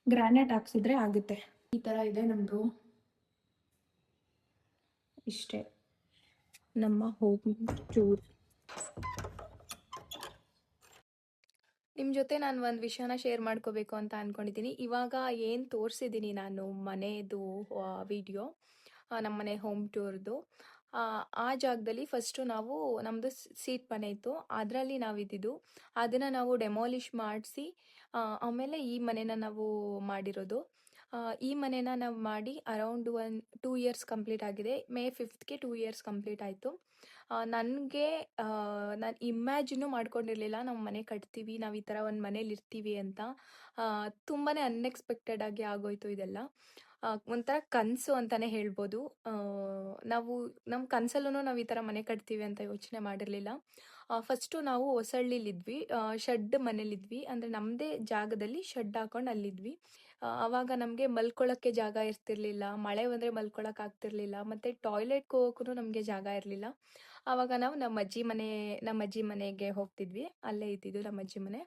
ಗ್ರಾನೈಟ್ ಹಾಕ್ಸಿದ್ರೆ ಆಗುತ್ತೆ. ಈ ತರ ಇದೆ ನಮ್ದು. ಇಷ್ಟೇ ನಮ್ಮ ಹೋಮ್ ಟೂರ್. ನಿಮ್ಮ ಜೊತೆ ನಾನು ಒಂದು ವಿಷಯನ ಶೇರ್ ಮಾಡ್ಕೋಬೇಕು ಅಂತ ಅನ್ಕೊಂಡಿದ್ದೀನಿ. ಇವಾಗ ಏನು ತೋರಿಸಿದ್ದೀನಿ ನಾನು ಮನೆಯದು ವಿಡಿಯೋ, ನಮ್ಮ ಮನೆ ಹೋಮ್ ಟೂರ್ದು, ಆ ಜಾಗದಲ್ಲಿ ಫಸ್ಟು ನಾವು ನಮ್ಮದು ಸೀಟ್ ಮನೆ ಇತ್ತು, ಅದರಲ್ಲಿ ನಾವಿದ್ದಿದ್ದು. ಅದನ್ನು ನಾವು ಡೆಮಾಲಿಷ್ ಮಾಡಿಸಿ ಆಮೇಲೆ ಈ ಮನೆನ ನಾವು ಮಾಡಿರೋದು. ಈ ಮನೆನ ನಾವು ಮಾಡಿ ಅರೌಂಡ್ 2 ಇಯರ್ಸ್ ಕಂಪ್ಲೀಟ್ ಆಗಿದೆ. ಮೇ 5ಗೆ 2 ಇಯರ್ಸ್ ಕಂಪ್ಲೀಟ್ ಆಯಿತು. ನನಗೆ ನಾನು ಇಮ್ಯಾಜಿನೂ ಮಾಡ್ಕೊಂಡಿರಲಿಲ್ಲ ನಾವು ಮನೆ ಕಟ್ತೀವಿ, ನಾವು ಈ ಥರ ಒಂದು ಮನೇಲಿರ್ತೀವಿ ಅಂತ. ತುಂಬಾ ಅನ್ಎಕ್ಸ್ಪೆಕ್ಟೆಡ್ ಆಗಿ ಆಗೋಯ್ತು ಇದೆಲ್ಲ. ಒಂಥರ ಕನಸು ಅಂತಲೇ ಹೇಳ್ಬೋದು. ಆ, ನಾವು ನಮ್ಮ ಕನಸಲ್ಲೂ ನಾವು ಈ ಥರ ಮನೆ ಕಟ್ತೀವಿ ಅಂತ ಯೋಚನೆ ಮಾಡಿರಲಿಲ್ಲ. ಫಸ್ಟು ನಾವು ಹೊಸಳ್ಳಿಲಿದ್ವಿ, ಶೆಡ್ ಮನೇಲಿದ್ವಿ. ಅಂದರೆ ನಮ್ಮದೇ ಜಾಗದಲ್ಲಿ ಶೆಡ್ ಹಾಕೊಂಡು ಅಲ್ಲಿದ್ವಿ. ಆವಾಗ ನಮಗೆ ಮಲ್ಕೊಳ್ಳೋಕ್ಕೆ ಜಾಗ ಇರ್ತಿರ್ಲಿಲ್ಲ, ಮಳೆ ಬಂದರೆ ಮಲ್ಕೊಳ್ಳೋಕೆ ಆಗ್ತಿರ್ಲಿಲ್ಲ, ಮತ್ತು ಟಾಯ್ಲೆಟ್ಗೆ ಹೋಗೋಕ್ಕೂ ನಮಗೆ ಜಾಗ ಇರಲಿಲ್ಲ. ಆವಾಗ ನಾವು ನಮ್ಮ ಅಜ್ಜಿ ಮನೆಗೆ ಹೋಗ್ತಿದ್ವಿ. ಅಲ್ಲೇ ಇದ್ದಿದ್ದು ನಮ್ಮ ಅಜ್ಜಿ ಮನೆ.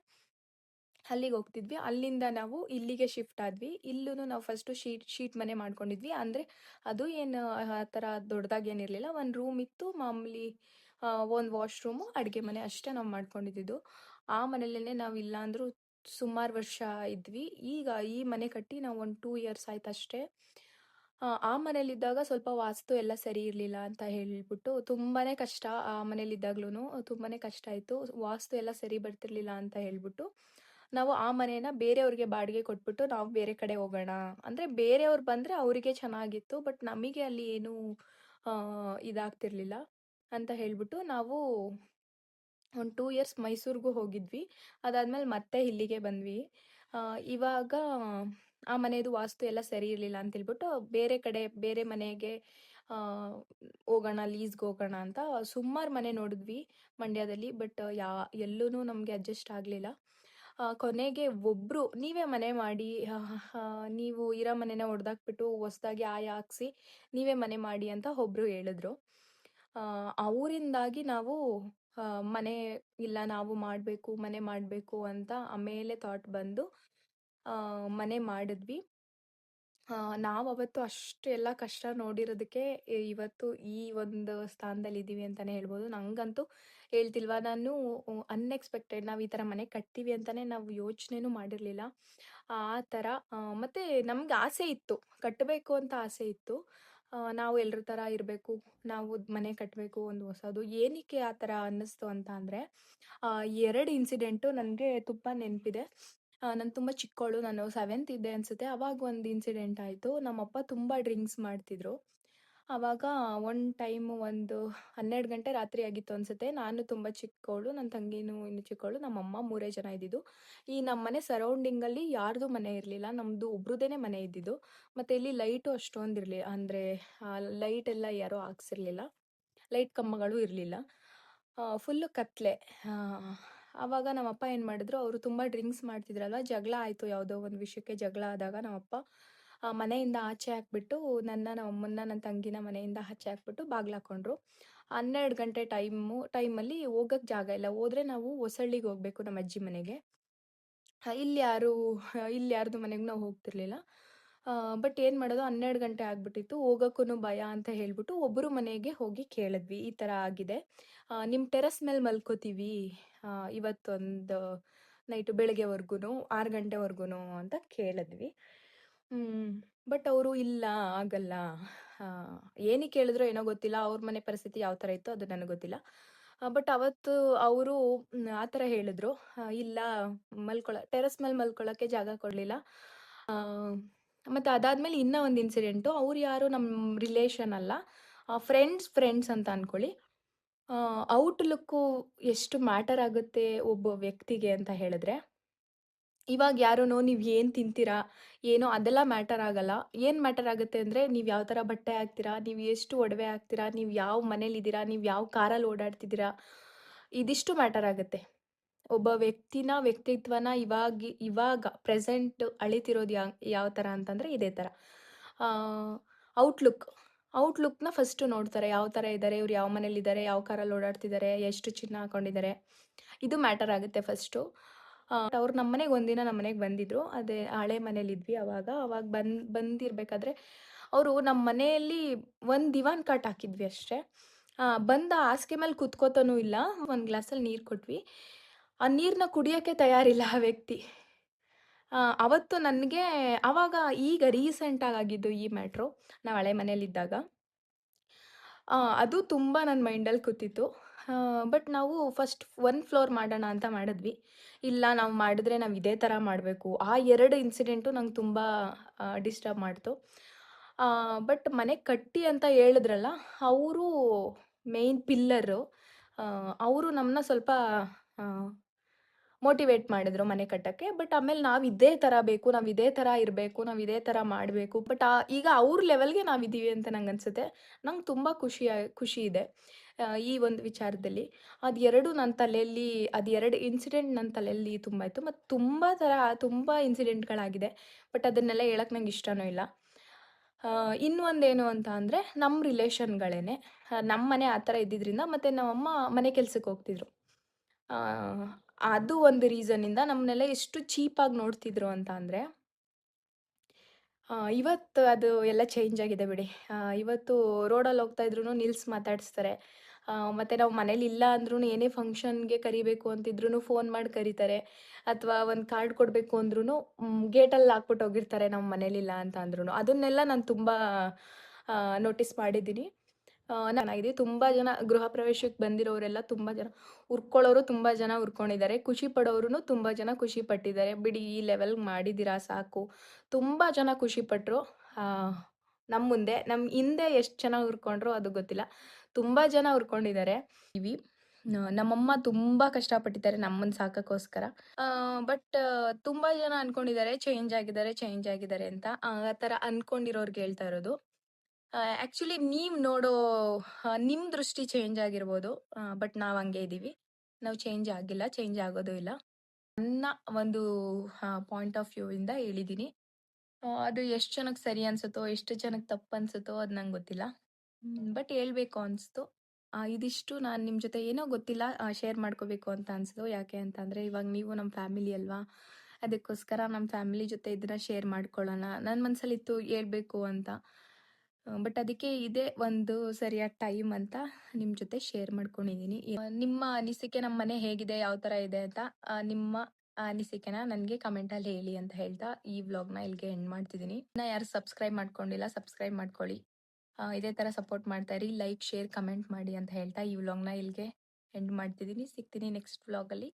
ಅಲ್ಲಿಗೆ ಹೋಗ್ತಿದ್ವಿ. ಅಲ್ಲಿಂದ ನಾವು ಇಲ್ಲಿಗೆ ಶಿಫ್ಟ್ ಆದ್ವಿ. ಇಲ್ಲೂ ನಾವು ಫಸ್ಟು ಶೀಟ್ ಮನೆ ಮಾಡ್ಕೊಂಡಿದ್ವಿ. ಅಂದರೆ ಅದು ಏನು ಆ ಥರ ದೊಡ್ಡದಾಗೇನಿರಲಿಲ್ಲ. ಒಂದು ರೂಮ್ ಇತ್ತು ಮಾಮೂಲಿ, ಒಂದು ವಾಶ್ರೂಮು, ಅಡುಗೆ ಮನೆ ಅಷ್ಟೇ ನಾವು ಮಾಡ್ಕೊಂಡಿದ್ದು. ಆ ಮನೇಲೇ ನಾವು ಇಲ್ಲ ಅಂದರೂ ಸುಮಾರು ವರ್ಷ ಇದ್ವಿ. ಈಗ ಈ ಮನೆ ಕಟ್ಟಿ ನಾವು ಒಂದು 2 ಇಯರ್ಸ್ ಆಯ್ತು ಅಷ್ಟೇ. ಆ ಮನೇಲಿದ್ದಾಗ ಸ್ವಲ್ಪ ವಾಸ್ತು ಎಲ್ಲ ಸರಿ ಇರಲಿಲ್ಲ ಅಂತ ಹೇಳ್ಬಿಟ್ಟು ತುಂಬಾ ಕಷ್ಟ. ಆ ಮನೇಲಿದ್ದಾಗ್ಲೂ ತುಂಬಾ ಕಷ್ಟ ಆಯಿತು. ವಾಸ್ತು ಎಲ್ಲ ಸರಿ ಬರ್ತಿರ್ಲಿಲ್ಲ ಅಂತ ಹೇಳ್ಬಿಟ್ಟು ನಾವು ಆ ಮನೇನ ಬೇರೆಯವ್ರಿಗೆ ಬಾಡಿಗೆ ಕೊಟ್ಬಿಟ್ಟು ನಾವು ಬೇರೆ ಕಡೆ ಹೋಗೋಣ. ಅಂದರೆ ಬೇರೆಯವ್ರು ಬಂದರೆ ಅವರಿಗೆ ಚೆನ್ನಾಗಿತ್ತು, ಬಟ್ ನಮಗೆ ಅಲ್ಲಿ ಏನೂ ಇದಾಗ್ತಿರ್ಲಿಲ್ಲ ಅಂತ ಹೇಳ್ಬಿಟ್ಟು ನಾವು ಒಂದು 2 ಇಯರ್ಸ್ ಮೈಸೂರಿಗೂ ಹೋಗಿದ್ವಿ. ಅದಾದ್ಮೇಲೆ ಮತ್ತೆ ಇಲ್ಲಿಗೆ ಬಂದ್ವಿ. ಇವಾಗ ಆ ಮನೆಯದು ವಾಸ್ತು ಎಲ್ಲ ಸರಿ ಇರಲಿಲ್ಲ ಅಂತೇಳ್ಬಿಟ್ಟು ಬೇರೆ ಕಡೆ ಬೇರೆ ಮನೆಗೆ ಆ, ಹೋಗೋಣ, ಲೀಸ್ಗೆ ಹೋಗೋಣ ಅಂತ ಸುಮಾರು ಮನೆ ನೋಡಿದ್ವಿ ಮಂಡ್ಯದಲ್ಲಿ. ಬಟ್ ಎಲ್ಲೂ ನಮಗೆ ಅಡ್ಜಸ್ಟ್ ಆಗಲಿಲ್ಲ. ಕೊನೆಗೆ ಒಬ್ಬರು ನೀವೇ ಮನೆ ಮಾಡಿ, ನೀವು ಇರೋ ಮನೆನ ಹೊಡೆದಾಕ್ಬಿಟ್ಟು ಹೊಸ್ದಾಗಿ ಹಾಕ್ಸಿ ನೀವೇ ಮನೆ ಮಾಡಿ ಅಂತ ಒಬ್ಬರು ಹೇಳಿದ್ರು. ಅವರಿಂದಾಗಿ ನಾವು ಮನೆ ಇಲ್ಲ ನಾವು ಮನೆ ಮಾಡಬೇಕು ಅಂತ ಆಮೇಲೆ ಥಾಟ್ ಬಂದು ಮನೆ ಮಾಡಿದ್ವಿ. ನಾವವತ್ತು ಅಷ್ಟೆಲ್ಲ ಕಷ್ಟ ನೋಡಿರೋದಕ್ಕೆ ಇವತ್ತು ಈ ಒಂದು ಸ್ಥಾನದಲ್ಲಿದ್ದೀವಿ ಅಂತಲೇ ಹೇಳ್ಬೋದು. ನನಗಂತೂ ಹೇಳ್ತಿಲ್ವಾ, ನಾನು ಅನ್ಎಕ್ಸ್ಪೆಕ್ಟೆಡ್ ನಾವು ಈ ಥರ ಮನೆ ಕಟ್ತೀವಿ ಅಂತಲೇ ನಾವು ಯೋಚನೆನೂ ಮಾಡಿರಲಿಲ್ಲ. ಆ ಥರ ಮತ್ತು ನಮ್ಗೆ ಆಸೆ ಇತ್ತು, ಕಟ್ಟಬೇಕು ಅಂತ ಆಸೆ ಇತ್ತು. ನಾವು ಎಲ್ಲರ ಥರ ಇರಬೇಕು, ನಾವು ಮನೆ ಕಟ್ಟಬೇಕು ಒಂದು ಹೊಸದು. ಏನಕ್ಕೆ ಆ ಥರ ಅನ್ನಿಸ್ತು ಅಂತ ಅಂದರೆ 2 ಇನ್ಸಿಡೆಂಟು ನನಗೆ ತುಂಬ ನೆನಪಿದೆ. ನಾನು ತುಂಬ ಚಿಕ್ಕವಳು, ನಾನು 7th ಇದ್ದೆ ಅನಿಸುತ್ತೆ. ಅವಾಗ ಒಂದು ಇನ್ಸಿಡೆಂಟ್ ಆಯಿತು. ನಮ್ಮಪ್ಪ ತುಂಬ ಡ್ರಿಂಕ್ಸ್ ಮಾಡ್ತಿದ್ರು. ಆವಾಗ ಒಂದು ಟೈಮು ಒಂದು 12 ಗಂಟೆ ರಾತ್ರಿ ಆಗಿತ್ತು ಅನಿಸುತ್ತೆ. ನಾನು ತುಂಬ ಚಿಕ್ಕವಳು, ನನ್ನ ತಂಗಿನೂ ಇನ್ನೂ ಚಿಕ್ಕವಳು, ನಮ್ಮಮ್ಮ 3 ಜನ ಇದ್ದಿದ್ದು. ಈ ನಮ್ಮ ಮನೆ ಸರೌಂಡಿಂಗಲ್ಲಿ ಯಾರ್ದು ಮನೆ ಇರಲಿಲ್ಲ, ನಮ್ಮದು ಒಬ್ರದ್ದೇ ಮನೆ ಇದ್ದಿದ್ದು. ಮತ್ತು ಇಲ್ಲಿ ಲೈಟು ಅಷ್ಟೊಂದು ಇರಲಿಲ್ಲ, ಅಂದರೆ ಲೈಟ್ ಎಲ್ಲ ಯಾರೂ ಹಾಕ್ಸಿರ್ಲಿಲ್ಲ, ಲೈಟ್ ಕಂಬಗಳು ಇರಲಿಲ್ಲ, ಫುಲ್ಲು ಕತ್ಲೆ. ಆವಾಗ ನಮ್ಮಪ್ಪ ಏನು ಮಾಡಿದ್ರು, ಅವರು ತುಂಬ ಡ್ರಿಂಕ್ಸ್ ಮಾಡ್ತಿದ್ರಲ್ವ, ಜಗಳ ಆಯಿತು, ಯಾವುದೋ ಒಂದು ವಿಷಯಕ್ಕೆ ಜಗಳ ಆದಾಗ ನಮ್ಮಪ್ಪ ಮನೆಯಿಂದ ಆಚೆ ಹಾಕ್ಬಿಟ್ಟು ನಮ್ಮಮ್ಮನ್ನ ನನ್ನ ತಂಗಿನ ಮನೆಯಿಂದ ಆಚೆ ಹಾಕ್ಬಿಟ್ಟು ಬಾಗ್ಲು ಹಾಕ್ಕೊಂಡ್ರು. 12 ಗಂಟೆ ಟೈಮಲ್ಲಿ ಹೋಗೋಕ್ಕೆ ಜಾಗ ಇಲ್ಲ. ಹೋದರೆ ನಾವು ಹೊಸಳ್ಳಿಗೆ ಹೋಗಬೇಕು ನಮ್ಮ ಅಜ್ಜಿ ಮನೆಗೆ. ಇಲ್ಲಿ ಯಾರ್ದು ಮನೆಗೂ ನಾವು ಹೋಗ್ತಿರ್ಲಿಲ್ಲ. ಬಟ್ ಏನು ಮಾಡೋದು, 12 ಗಂಟೆ ಆಗ್ಬಿಟ್ಟಿತ್ತು, ಹೋಗೋಕ್ಕೂ ಭಯ ಅಂತ ಹೇಳ್ಬಿಟ್ಟು ಒಬ್ಬರು ಮನೆಗೆ ಹೋಗಿ ಕೇಳಿದ್ವಿ, ಈ ಥರ ಆಗಿದೆ, ನಿಮ್ಮ ಟೆರಸ್ ಮೇಲೆ ಮಲ್ಕೋತೀವಿ ಇವತ್ತೊಂದು ನೈಟು ಬೆಳಗ್ಗೆವರೆಗೂ 6 ಗಂಟೆವರೆಗೂ ಅಂತ ಕೇಳಿದ್ವಿ. ಬಟ್ ಅವರು ಇಲ್ಲ ಆಗಲ್ಲ, ಏನಕ್ಕೆ ಹೇಳಿದ್ರೋ ಏನೋ ಗೊತ್ತಿಲ್ಲ, ಅವ್ರ ಮನೆ ಪರಿಸ್ಥಿತಿ ಯಾವ ಥರ ಇತ್ತು ಅದು ನನಗೆ ಗೊತ್ತಿಲ್ಲ. ಬಟ್ ಅವತ್ತು ಅವರು ಆ ಥರ ಹೇಳಿದ್ರು, ಇಲ್ಲ ಟೆರಸ್ ಮೇಲೆ ಮಲ್ಕೊಳ್ಳೋಕ್ಕೆ ಜಾಗ ಕೊಡಲಿಲ್ಲ. ಮತ್ತು ಅದಾದಮೇಲೆ ಇನ್ನೂ ಒಂದು ಇನ್ಸಿಡೆಂಟು, ಅವ್ರು ಯಾರು ನಮ್ಮ ರಿಲೇಷನ್ ಅಲ್ಲ, ಫ್ರೆಂಡ್ಸ್ ಅಂತ ಅಂದ್ಕೊಳ್ಳಿ. ಔಟ್ಲುಕ್ಕು ಎಷ್ಟು ಮ್ಯಾಟರ್ ಆಗುತ್ತೆ ಒಬ್ಬ ವ್ಯಕ್ತಿಗೆ ಅಂತ ಹೇಳಿದ್ರೆ, ಇವಾಗ ಯಾರೂ ನೀವು ಏನು ತಿಂತೀರಾ ಏನೋ ಅದೆಲ್ಲ ಮ್ಯಾಟರ್ ಆಗಲ್ಲ. ಏನು ಮ್ಯಾಟರ್ ಆಗುತ್ತೆ ಅಂದರೆ ನೀವು ಯಾವ ಥರ ಬಟ್ಟೆ ಹಾಕ್ತೀರಾ, ನೀವು ಎಷ್ಟು ಒಡವೆ ಹಾಕ್ತೀರಾ, ನೀವು ಯಾವ ಮನೇಲಿದ್ದೀರಾ, ನೀವು ಯಾವ ಕಾರಲ್ಲಿ ಓಡಾಡ್ತಿದ್ದೀರಾ, ಇದಿಷ್ಟು ಮ್ಯಾಟರ್ ಆಗುತ್ತೆ. ಒಬ್ಬ ವ್ಯಕ್ತಿತ್ವನ ಇವಾಗ ಪ್ರೆಸೆಂಟ್ ಅಳಿತಿರೋದು ಯಾವ ಥರ ಅಂತಂದರೆ ಇದೇ ಥರ. ಔಟ್ಲುಕ್ನ ಫಸ್ಟು ನೋಡ್ತಾರೆ, ಯಾವ ಥರ ಇದ್ದಾರೆ ಇವ್ರು, ಯಾವ ಮನೇಲಿದ್ದಾರೆ, ಯಾವ ಕಾರಲ್ಲಿ ಓಡಾಡ್ತಿದ್ದಾರೆ, ಎಷ್ಟು ಚಿನ್ನ ಹಾಕೊಂಡಿದ್ದಾರೆ, ಇದು ಮ್ಯಾಟರ್ ಆಗುತ್ತೆ ಫಸ್ಟು. ಅವ್ರು ನಮ್ಮ ಮನೆಗೆ ಒಂದಿನ ನಮ್ಮ ಮನೆಗೆ ಬಂದಿದ್ರು, ಅದೇ ಹಳೆ ಮನೇಲಿದ್ವಿ ಅವಾಗ ಬಂದಿರಬೇಕಾದ್ರೆ ಅವರು ನಮ್ಮ ಮನೆಯಲ್ಲಿ ಒಂದು ದಿವಾನ್ ಕಾಟ್ ಹಾಕಿದ್ವಿ ಅಷ್ಟೇ. ಬಂದ ಹಾಸಿಗೆ ಮೇಲೆ ಕುತ್ಕೋತಾನೂ ಇಲ್ಲ, ಒಂದು ಗ್ಲಾಸಲ್ಲಿ ನೀರು ಕೊಟ್ವಿ, ಆ ನೀರನ್ನ ಕುಡಿಯೋಕ್ಕೆ ತಯಾರಿಲ್ಲ ಆ ವ್ಯಕ್ತಿ. ಅವತ್ತು ನನಗೆ ಆವಾಗ ಈಗ ರೀಸೆಂಟಾಗಿ ಆಗಿದ್ದು ಈ ಮ್ಯಾಟ್ರು, ನಾವು ಹಳೆ ಮನೇಲಿದ್ದಾಗ. ಅದು ತುಂಬ ನನ್ನ ಮೈಂಡಲ್ಲಿ ಕೂತಿತ್ತು. ಬಟ್ ನಾವು ಫಸ್ಟ್ 1 ಫ್ಲೋರ್ ಮಾಡೋಣ ಅಂತ ಮಾಡಿದ್ವಿ. ಇಲ್ಲ ನಾವು ಮಾಡಿದ್ರೆ ನಾವು ಇದೇ ಥರ ಮಾಡಬೇಕು. ಆ 2 ಇನ್ಸಿಡೆಂಟು ನಂಗೆ ತುಂಬ ಡಿಸ್ಟರ್ಬ್ ಮಾಡ್ತು. ಬಟ್ ಮನೆ ಕಟ್ಟಿ ಅಂತ ಹೇಳಿದ್ರಲ್ಲ, ಅವರು ಮೇನ್ ಪಿಲ್ಲರು. ಅವರು ನಮ್ಮನ್ನ ಸ್ವಲ್ಪ ಆ ಮೋಟಿವೇಟ್ ಮಾಡಿದ್ರು ಮನೆ ಕಟ್ಟಕ್ಕೆ. ಬಟ್ ಆಮೇಲೆ ನಾವು ಇದೇ ಥರ ಬೇಕು, ನಾವು ಇದೇ ಥರ ಇರಬೇಕು, ನಾವು ಇದೇ ಥರ ಮಾಡಬೇಕು. ಬಟ್ ಈಗ ಅವ್ರ ಲೆವೆಲ್‌ಗೆ ನಾವಿದ್ದೀವಿ ಅಂತ ನಂಗನ್ಸುತ್ತೆ. ನಂಗೆ ತುಂಬ ಖುಷಿ ಇದೆ ಈ ಒಂದು ವಿಚಾರದಲ್ಲಿ. ಅದು 2 ನನ್ನ ತಲೆಯಲ್ಲಿ ಅದು 2 ಇನ್ಸಿಡೆಂಟ್ ನನ್ನ ತಲೆಯಲ್ಲಿ ತುಂಬ ಇತ್ತು. ಮತ್ತು ತುಂಬ ಇನ್ಸಿಡೆಂಟ್‌ಗಳಾಗಿದೆ. ಬಟ್ ಅದನ್ನೆಲ್ಲ ಹೇಳಕ್ಕೆ ನಂಗೆ ಇಷ್ಟನೂ ಇಲ್ಲ. ಇನ್ನೊಂದೇನು ಅಂತ ಅಂದರೆ ನಮ್ಮ ರಿಲೇಷನ್‌ಗಳೇನೆ. ನಮ್ಮ ಮನೆ ಆ ಥರ ಇದ್ದಿದ್ರಿಂದ ಮತ್ತು ನಮ್ಮಮ್ಮ ಮನೆ ಕೆಲ್ಸಕ್ಕೆ ಹೋಗ್ತಿದ್ರು. ಆ, ಅದು ಒಂದು ರೀಸನ್ನಿಂದ ನಮ್ಮನ್ನೆಲ್ಲ ಎಷ್ಟು ಚೀಪಾಗಿ ನೋಡ್ತಿದ್ರು ಅಂತ ಅಂದರೆ, ಇವತ್ತು ಅದು ಎಲ್ಲ ಚೇಂಜ್ ಆಗಿದೆ ಬಿಡಿ. ಇವತ್ತು ರೋಡಲ್ಲಿ ಹೋಗ್ತಾ ಇದ್ರೂ ನಿಲ್ಸಿ ಮಾತಾಡಿಸ್ತಾರೆ. ಮತ್ತು ನಾವು ಮನೇಲಿ ಇಲ್ಲ ಅಂದ್ರೂ ಏನೇ ಫಂಕ್ಷನ್ಗೆ ಕರಿಬೇಕು ಅಂತಿದ್ರೂ ಫೋನ್ ಮಾಡಿ ಕರೀತಾರೆ. ಅಥವಾ ಒಂದು ಕಾರ್ಡ್ ಕೊಡಬೇಕು ಅಂದ್ರೂ ಗೇಟಲ್ಲಿ ಹಾಕ್ಬಿಟ್ಟು ಹೋಗಿರ್ತಾರೆ ನಾವು ಮನೇಲಿಲ್ಲ ಅಂತ ಅಂದ್ರೂ. ಅದನ್ನೆಲ್ಲ ನಾನು ತುಂಬ ನೋಟಿಸ್ ಮಾಡಿದ್ದೀನಿ. ಚೆನ್ನಾಗಿದೆ. ತುಂಬ ಜನ ಗೃಹ ಪ್ರವೇಶಕ್ಕೆ ಬಂದಿರೋರೆಲ್ಲ ತುಂಬ ಜನ ಉರ್ಕೊಳ್ಳೋರು ತುಂಬ ಜನ ಉರ್ಕೊಂಡಿದ್ದಾರೆ. ಖುಷಿ ಪಡೋರು ತುಂಬ ಜನ ಖುಷಿ ಪಟ್ಟಿದ್ದಾರೆ. ಬಿಡಿ ಈ ಲೆವೆಲ್‌ಗೆ ಮಾಡಿದ್ದೀರಾ ಸಾಕು. ತುಂಬ ಜನ ಖುಷಿಪಟ್ಟರು. ನಮ್ಮ ಮುಂದೆ. ನಮ್ಮ ಹಿಂದೆ ಎಷ್ಟು ಜನ ಉರ್ಕೊಂಡ್ರೋ ಅದು ಗೊತ್ತಿಲ್ಲ. ತುಂಬ ಜನ ಉರ್ಕೊಂಡಿದ್ದಾರೆ. ನಮ್ಮಮ್ಮ ತುಂಬ ಕಷ್ಟಪಟ್ಟಿದ್ದಾರೆ ನಮ್ಮನ್ನ ಸಾಕೋಕ್ಕೋಸ್ಕರ. ಬಟ್ ತುಂಬ ಜನ ಅನ್ಕೊಂಡಿದ್ದಾರೆ ಚೇಂಜ್ ಆಗಿದ್ದಾರೆ ಅಂತ. ಆ ಥರ ಅನ್ಕೊಂಡಿರೋರ್ಗೆ ಹೇಳ್ತಾ ಇರೋದು. ಆ್ಯಕ್ಚುಲಿ ನೀವು ನೋಡೋ ನಿಮ್ಮ ದೃಷ್ಟಿ ಚೇಂಜ್ ಆಗಿರ್ಬೋದು. ಬಟ್ ನಾವು ಹಂಗೆ ಇದ್ದೀವಿ. ನಾವು ಚೇಂಜ್ ಆಗಿಲ್ಲ, ಚೇಂಜ್ ಆಗೋದು ಇಲ್ಲ. ನನ್ನ ಒಂದು ಪಾಯಿಂಟ್ ಆಫ್ ವ್ಯೂವಿಂದ ಹೇಳಿದ್ದೀನಿ. ಅದು ಎಷ್ಟು ಜನಕ್ಕೆ ಸರಿ ಅನ್ಸುತ್ತೋ, ಎಷ್ಟು ಜನಕ್ಕೆ ತಪ್ಪು ಅನ್ಸುತ್ತೋ ಅದು ನಂಗೆ ಗೊತ್ತಿಲ್ಲ. ಬಟ್ ಹೇಳ್ಬೇಕು ಅನಿಸ್ತು. ಇದಿಷ್ಟು ನಾನು ನಿಮ್ಮ ಜೊತೆ ಏನೋ ಗೊತ್ತಿಲ್ಲ ಶೇರ್ ಮಾಡ್ಕೋಬೇಕು ಅಂತ ಅನಿಸ್ತು. ಯಾಕೆ ಅಂತಂದರೆ ಇವಾಗ ನೀವು ನಮ್ಮ ಫ್ಯಾಮಿಲಿ ಅಲ್ವಾ, ಅದಕ್ಕೋಸ್ಕರ ನಮ್ಮ ಫ್ಯಾಮಿಲಿ ಜೊತೆ ಇದನ್ನು ಶೇರ್ ಮಾಡ್ಕೊಳ್ಳೋಣ. ನನ್ನ ಮನಸ್ಸಲ್ಲಿತ್ತು ಹೇಳ್ಬೇಕು ಅಂತ. ಬಟ್ ಅದಕ್ಕೆ ಇದೇ ಒಂದು ಸರಿಯಾದ ಟೈಮ್ ಅಂತ ನಿಮ್ಮ ಜೊತೆ ಶೇರ್ ಮಾಡ್ಕೊಂಡಿದ್ದೀನಿ. ನಿಮ್ಮ ಅನಿಸಿಕೆ ನಮ್ಮ ಮನೆ ಹೇಗಿದೆ, ಯಾವ ಥರ ಇದೆ ಅಂತ ನಿಮ್ಮ ಅನಿಸಿಕೆನ ನನಗೆ ಕಮೆಂಟಲ್ಲಿ ಹೇಳಿ ಅಂತ ಹೇಳ್ತಾ ಈ ವ್ಲಾಗ್ನ ಇಲ್ಲಿಗೆ ಎಂಡ್ ಮಾಡ್ತಿದ್ದೀನಿ. ಇನ್ನು ಯಾರು ಸಬ್ಸ್ಕ್ರೈಬ್ ಮಾಡ್ಕೊಂಡಿಲ್ಲ ಸಬ್ಸ್ಕ್ರೈಬ್ ಮಾಡ್ಕೊಳ್ಳಿ. ಇದೇ ಥರ ಸಪೋರ್ಟ್ ಮಾಡ್ತಾ ಇರಿ. ಲೈಕ್, ಶೇರ್, ಕಮೆಂಟ್ ಮಾಡಿ ಅಂತ ಹೇಳ್ತಾ ಈ ವ್ಲಾಗ್ನ ಇಲ್ಲಿಗೆ ಎಂಡ್ ಮಾಡ್ತಿದ್ದೀನಿ. ಸಿಗ್ತೀನಿ ನೆಕ್ಸ್ಟ್ ವ್ಲಾಗಲ್ಲಿ.